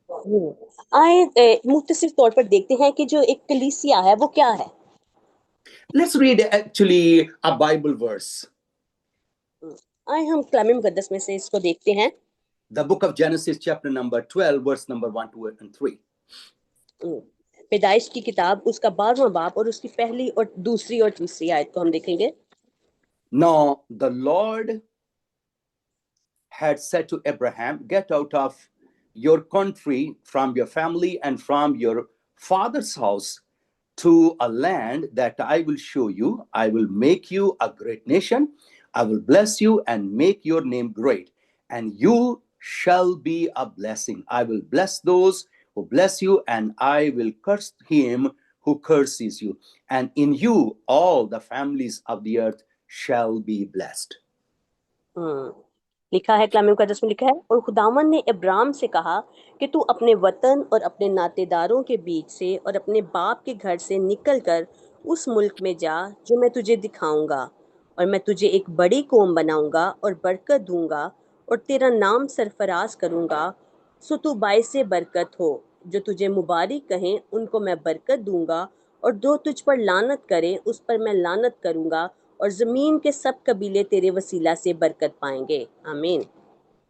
آئے مختصر طور پر دیکھتے ہیں کہ جو ایک کلیسیا ہے وہ کیا ہے. Let's read actually a Bible verse. آئے ہم کلام مقدس میں سے اس کو دیکھتے ہیں. The book of Genesis chapter number 12 verse number 1, 2 and 3. پیدائش کی کتاب اس کا 12واں باب اور اس کی پہلی اور دوسری اور تیسری آیت کو ہم دیکھیں گے. Now the Lord had said to Abraham, get out of your country, from your family, and from your father's house to a land that I will show you. I will make you a great nation. I will bless you and make your name great, and you shall be a blessing. I will bless those who bless you, and I will curse him who curses you. And in you all the families of the earth shall be blessed. لکھا ہے کلام مقدس میں، لکھا ہے اور خداوند نے ابراہیم سے کہا کہ تو اپنے وطن اور اپنے ناطے داروں کے بیچ سے اور اپنے باپ کے گھر سے نکل کر اس ملک میں جا جو میں تجھے دکھاؤں گا، اور میں تجھے ایک بڑی قوم بناؤں گا اور برکت دوں گا اور تیرا نام سرفراز کروں گا، سو تو باعث برکت ہو۔ جو تجھے مبارک کہیں ان کو میں برکت دوں گا، اور جو تجھ پر لعنت کریں اس پر میں لعنت کروں گا، اور زمین کے سب قبیلے تیرے وسیلہ سے برکت پائیں گے۔ آمین۔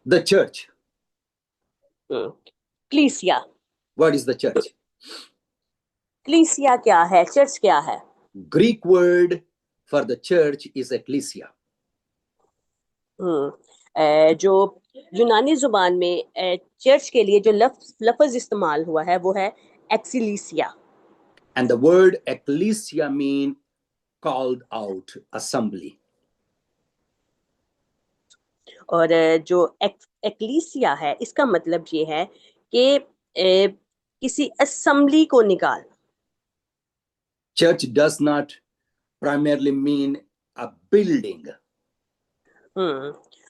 The church. کلیسیا، What is the church? کلیسیا کیا ہے؟ چرچ کیا ہے؟ Greek word for the church is ecclesia. جو یونانی زبان میں چرچ کے لیے جو لفظ استعمال ہوا ہے وہ ہے ایکسیلیسیا، And the word ecclesia mean called out assembly. اور جو ایکلیسیا ہے اس کا مطلب یہ ہے کہ کسی اسمبلی کو نکال۔ Church does not primarily mean a building.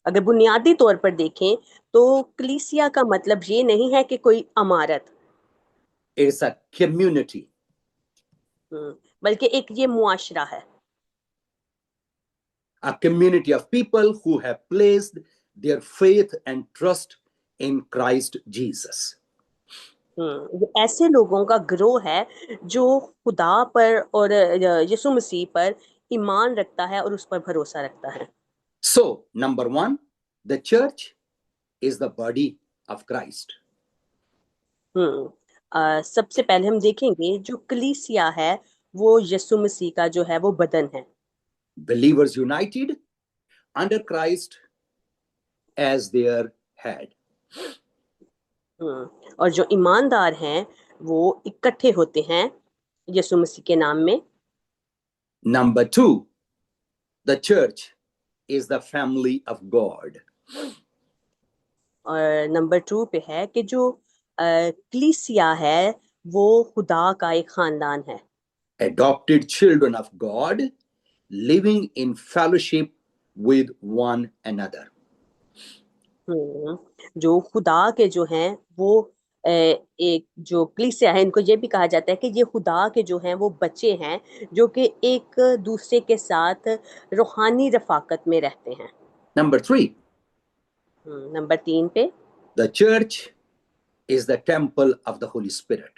اگر بنیادی طور پر دیکھیں تو کلیسیا کا مطلب یہ نہیں ہے کہ کوئی عمارت، It's a community. بلکہ ایک یہ معاشرہ ہے، A community of people who have placed their faith and trust in Christ Jesus. یہ ایسے لوگوں کا گروہ ہے جو خدا پر اور یسوع مسیح پر ایمان رکھتا ہے اور اس پر بھروسہ رکھتا ہے۔ So, number one, the church is the body of Christ. سب سے پہلے ہم دیکھیں گے جو کلیسیا ہے وہ یسوع مسیح کا جو ہے وہ بدن ہے۔ Believers united under Christ as their head. اور جو ایماندار ہیں وہ اکٹھے ہوتے ہیں یسوع مسیح کے نام میں۔ Number two, the church is the family of God. اور نمبر 2 پہ ہے کہ جو کلیسیا ہے وہ خدا کا ایک خاندان ہے، Adopted children of God living in fellowship with one another. جو خدا کے جو ہیں وہ ایک جو کلیسیا ہے ان کو یہ بھی کہا جاتا ہے کہ یہ خدا کے جو ہیں وہ بچے ہیں جو کہ ایک دوسرے کے ساتھ روحانی رفاقت میں رہتے ہیں۔ Number three, نمبر 3 پہ the church is the temple of the Holy Spirit.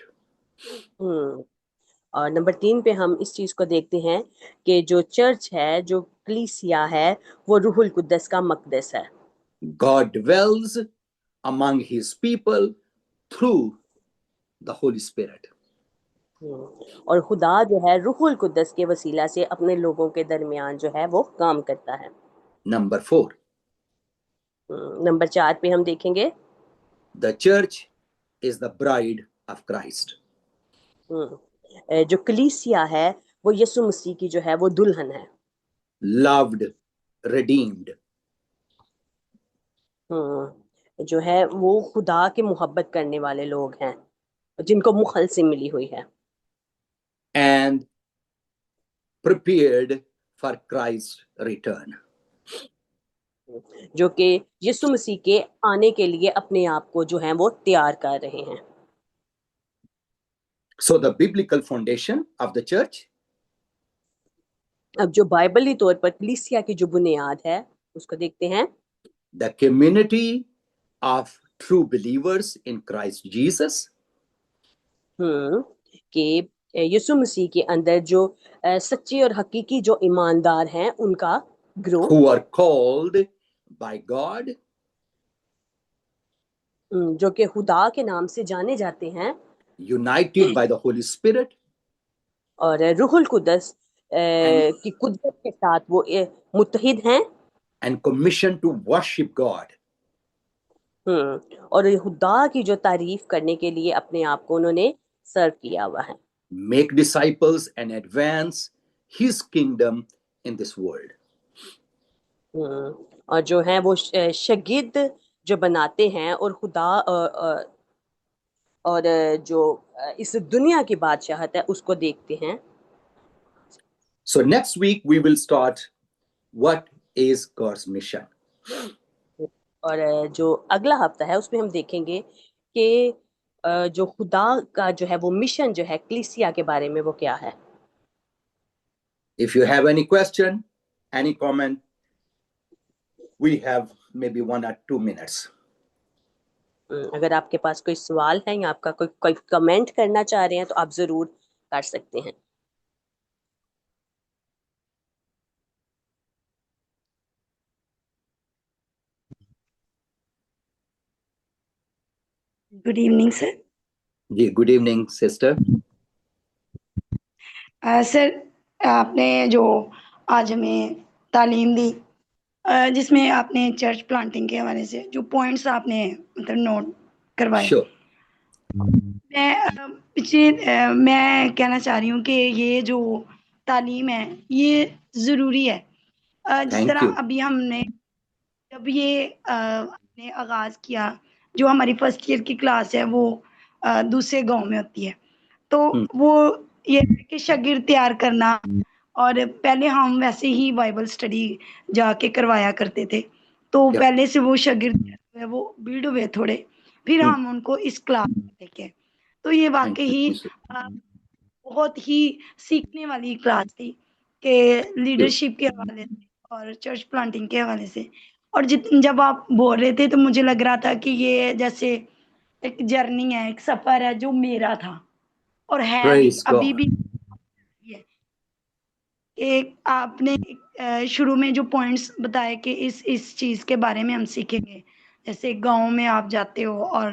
اور نمبر 3 پہ ہم اس چیز کو دیکھتے ہیں کہ جو چرچ ہے، جو کلیسیا ہے، وہ روح القدس کا مقدس ہے۔ God dwells among his people through the Holy Spirit. اور خدا جو ہے روح القدس کے وسیلہ سے اپنے لوگوں کے درمیان جو ہے وہ کام کرتا ہے۔ Number four, نمبر 4 پہ ہم دیکھیں گے the church is the bride of Christ. جو کلیسیا ہے وہ یسوع مسیح کی جو ہے وہ دلہن ہے، Loved, redeemed. جو ہے وہ خدا کے محبت کرنے والے لوگ ہیں جن کو مخلصی ملی ہوئی ہے، And prepared for Christ's return. جو کہ یسوع مسیح کے آنے کے لیے اپنے آپ کو جو ہیں وہ تیار کر رہے ہیں۔ So the biblical foundation of the church, اب جو بائبلی طور پر کلیسیا کی جو بنیاد ہے اس کو دیکھتے ہیں۔ the community of true believers in Christ Jesus, کہ یسوع مسیح کے اندر جو سچے اور حقیقی جو ایماندار ہیں ان کا گروہ، who are called by God, جو کہ خدا کے نام سے جانے جاتے ہیں united by the Holy Spirit, اور روح القدس کی قدرت کے ساتھ وہ متحد ہیں، and commissioned to worship God. اور خدا کی جو تعریف کرنے کے لیے اپنے آپ کو انہوں نے سرو کیا ہوا ہے. Make disciples and advance his kingdom in this world. اور جو ہیں وہ شاگرد جو بناتے ہیں اور خدا اور جو اس دنیا کی بادشاہت ہے اس کو دیکھتے ہیں. So next week we will start what is God's mission. اور جو اگلا ہفتہ ہے اس میں ہم دیکھیں گے کہ جو خدا کا جو ہے وہ مشن جو ہے کلیسیا کے بارے میں وہ کیا ہے. If you have any question, any comment, we have maybe 1 or 2 minutes. اگر آپ کے پاس کوئی سوال ہے یا آپ کا کوئی کمنٹ کرنا چاہ رہے ہیں تو آپ ضرور کر سکتے ہیں. Good evening sir. جی گڈ ایوننگ سسٹر. سر آپ نے جو آج ہمیں تعلیم دی جس میں آپ نے چرچ پلانٹنگ کے حوالے سے جو پوائنٹس آپ نے مطلب نوٹ کروائے Sure. میں کہنا چاہ رہی ہوں کہ یہ جو تعلیم ہے یہ ضروری ہے. جس Thank طرح you. ابھی ہم نے جب یہ نے آغاز کیا جو ہماری فرسٹ ایئر کی کلاس ہے وہ دوسرے گاؤں میں ہوتی ہے تو وہ یہ ہے کہ شاگرد تیار کرنا اور پہلے ہم ویسے ہی بائبل اسٹڈی جا کے کروایا کرتے تھے تو Yeah. پہلے سے وہ شاگرد وہ بلڈ ہوئے تھوڑے پھر ہم ان کو اس کلاس میں لے کے تو یہ Thank you. واقعی بہت ہی سیکھنے والی کلاس تھی کہ لیڈرشپ کے حوالے سے اور چرچ پلانٹنگ کے حوالے سے. اور جب آپ بول رہے تھے تو مجھے لگ رہا تھا کہ یہ جیسے ایک جرنی ہے ایک سفر ہے جو میرا تھا اور ہے بھی Praise ابھی God. بھی ہے. ایک آپ نے شروع میں جو پوائنٹس بتائے کہ اس چیز کے بارے میں ہم سیکھیں گے جیسے گاؤں میں آپ جاتے ہو اور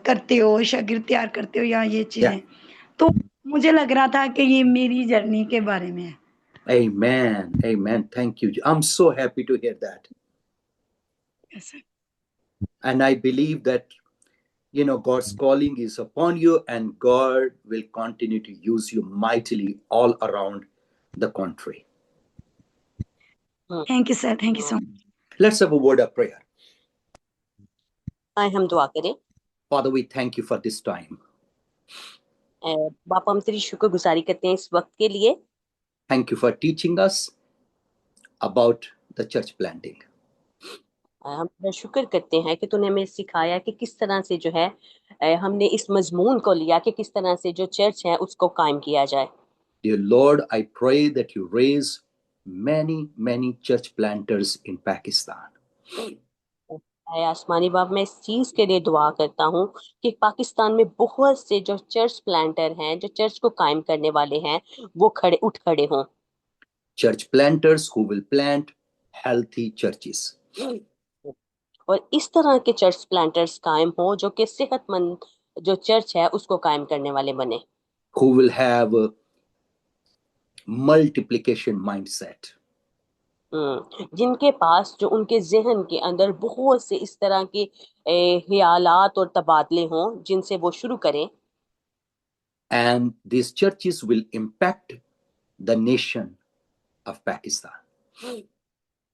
کرتے ہو شاگرد تیار کرتے ہو یا یہ چیزیں تو مجھے لگ رہا تھا کہ یہ میری جرنی کے بارے میں ہے. Amen. Amen. Thank you. I'm so happy to hear that. Yes, sir. And I believe that, God's calling is upon you and God will continue to use you mightily all around the country. Thank you, sir. Thank you so much. Let's have a word of prayer. ہم دعا کریں. Father, we thank you for this time. باپا ہم تیری شکر گزاری کرتے ہیں اس وقت کے لیے. Thank you for teaching us about the church planting. ہم تیرا شکر کرتے ہیں کہ تو نے ہمیں سکھایا کہ کس طرح سے جو ہے ہم نے اس مضمون کو لیا کہ کس طرح سے جو چرچ ہے اس کو قائم کیا جائے. Dear Lord, I pray that you raise many, many church planters in Pakistan. اے آسمانی باپ میں اس چیز کے لیے دعا کرتا ہوں کہ پاکستان میں بہت سے جو چرچ پلانٹر ہیں جو چرچ کو قائم کرنے والے ہیں وہ اٹھ کھڑے ہوں. Church planters who will plant healthy churches. اور اس طرح کے چرچ پلانٹرز قائم ہوں جو کہ صحت مند جو چرچ ہے اس کو قائم کرنے والے بنے. Who will have a multiplication mindset. جن کے پاس جو ان کے ذہن کے اندر بہت سے اس طرح کے خیالات اور تبادلے ہوں جن سے وہ شروع کریں. And these churches will impact the nation of Pakistan.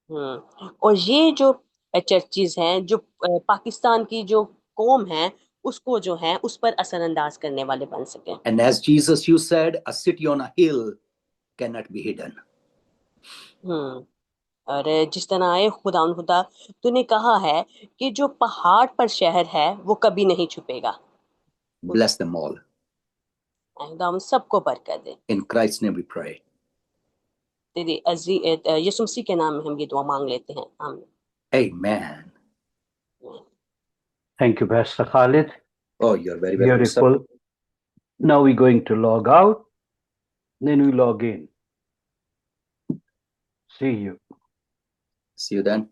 اور یہ جو چرچز ہیں جو پاکستان کی جو قوم ہے اس کو جو ہے اس پر اثر انداز کرنے والے بن سکیں. And as Jesus, you said, a city on a hill cannot be hidden. اور جس طرح خدا تو نے کہا ہے کہ جو پہاڑ پر شہر ہے وہ کبھی نہیں چھپے گا. Bless them all. خدا ہم سب کو برکت دے. In Christ's name we pray. تیرے یسوع مسیح کے نام میں ہم یہ دعا مانگ لیتے ہیں. آمین. Amen. Thank you, Pastor Khalid. Oh, you're very welcome, sir. Beautiful. Now we're going to log out, then we log in. See you. See you then.